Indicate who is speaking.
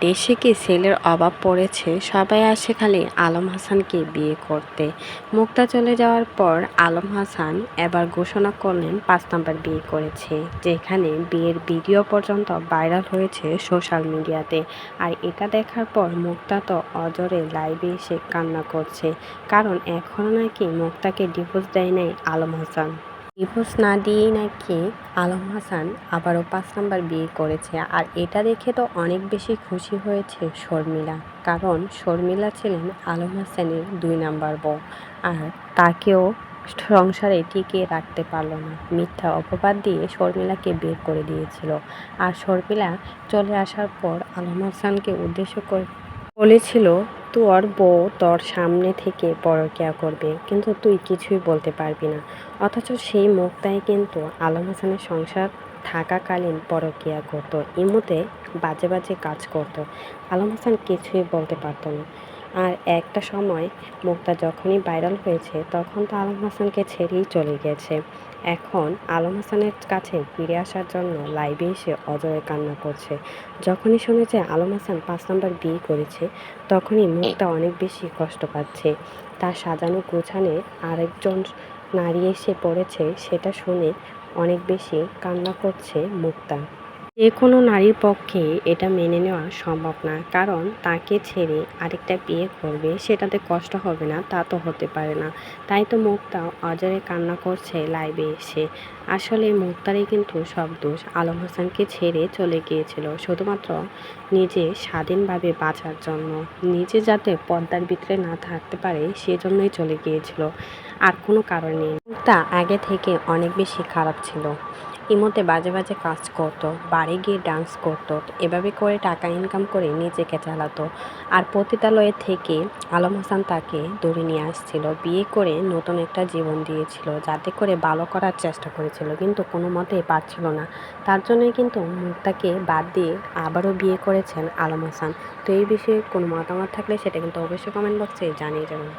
Speaker 1: দেশে কি ছেলের অভাব পড়েছে? সবাই আসে খালি আলম হাসানকে বিয়ে করতে। মুক্তা চলে যাওয়ার পর আলম হাসান এবার ঘোষণা করলেন ৫ নাম্বার বিয়ে করেছে, যেখানে বিয়ের ভিডিও পর্যন্ত ভাইরাল হয়েছে সোশ্যাল মিডিয়াতে। আর এটা দেখার পর মুক্তা তো অজরে লাইভে এসে কান্না করছে, কারণ এখনও নাকি মুক্তাকে ডিভোর্স দেয় নাই আলম হাসান। ডিভোর্স না দিয়েই নাকি আলম হাসান আবারও ৫ নাম্বার বিয়ে করেছে। আর এটা দেখে তো অনেক বেশি খুশি হয়েছে শর্মিলা, কারণ শর্মিলা ছিলেন আলম হাসানের ২ নাম্বার বউ। আর তাকেও সংসারে টিকিয়ে রাখতে পারল না, মিথ্যা অপবাদ দিয়ে শর্মিলাকে বের করে দিয়েছিল। আর শর্মিলা চলে আসার পর আলম হাসানকে উদ্দেশ্য করে বলেছিল, তোর বউ তোর সামনে থেকে পরকীয়া করবে, কিন্তু তুই কিছুই বলতে পারবি না। অথচ সেই মুক্তাই কিন্তু আলম হাসানের সংসার থাকাকালীন পরকীয়া করতো, ইমুতে বাজে বাজে কাজ করতো। আলম হাসান কিছুই বলতে পারতো না। আর একটা সময় মুক্তা যখনই ভাইরাল হয়েছে, তখন তো আলম হাসানকে ছেড়েই চলে গেছে। এখন আলম হাসানের কাছে ফিরে আসার জন্য লাইভে এসে অজয় কান্না করছে। যখনই শুনেছে আলম হাসান ৫ নাম্বার বিয়ে করেছে, তখনই মুক্তা অনেক বেশি কষ্ট পাচ্ছে। তার সাজানো গোছানে আরেকজন নারী এসে পড়েছে, সেটা শুনে অনেক বেশি কান্না করছে মুক্তা। যে কোনো নারীর পক্ষে এটা মেনে নেওয়া সম্ভব না, কারণ তাকে ছেড়ে আরেকটা বিয়ে করবে, সেটাতে কষ্ট হবে না তা তো হতে পারে না। তাই তো মুক্তা অজরে কান্না করছে লাইভে এসে। আসলে মুক্তারই কিন্তু সব দোষ। আলম হাসানকে ছেড়ে চলে গিয়েছিল শুধুমাত্র নিজে স্বাধীনভাবে বাঁচার জন্য, নিজে যাতে পর্দার ভিতরে না থাকতে পারে সেজন্যই চলে গিয়েছিল, আর কোনো কারণ নেই। মুক্তা আগে থেকে অনেক বেশি খারাপ ছিল। ইমোতে বাজে বাজে কাজ করতো, বাড়ি গিয়ে ডান্স করতো, এভাবে করে টাকা ইনকাম করে নিজেকে চালাতো। আর পতিতালয়ে থেকে আলম হাসান তাকে ধরে নিয়ে আসছিল, বিয়ে করে নতুন একটা জীবন দিয়েছিল, যাতে করে ভালো করার চেষ্টা করেছিল, কিন্তু কোনো মতেই পারছিল না। তার জন্যই কিন্তু মুক্তাকে বাদ দিয়ে আবারও বিয়ে করেছেন আলম হাসান। তো এই বিষয়ে কোনো মতামত থাকলে সেটা কিন্তু অবশ্যই কমেন্ট বক্সে জানিয়ে যাবেন।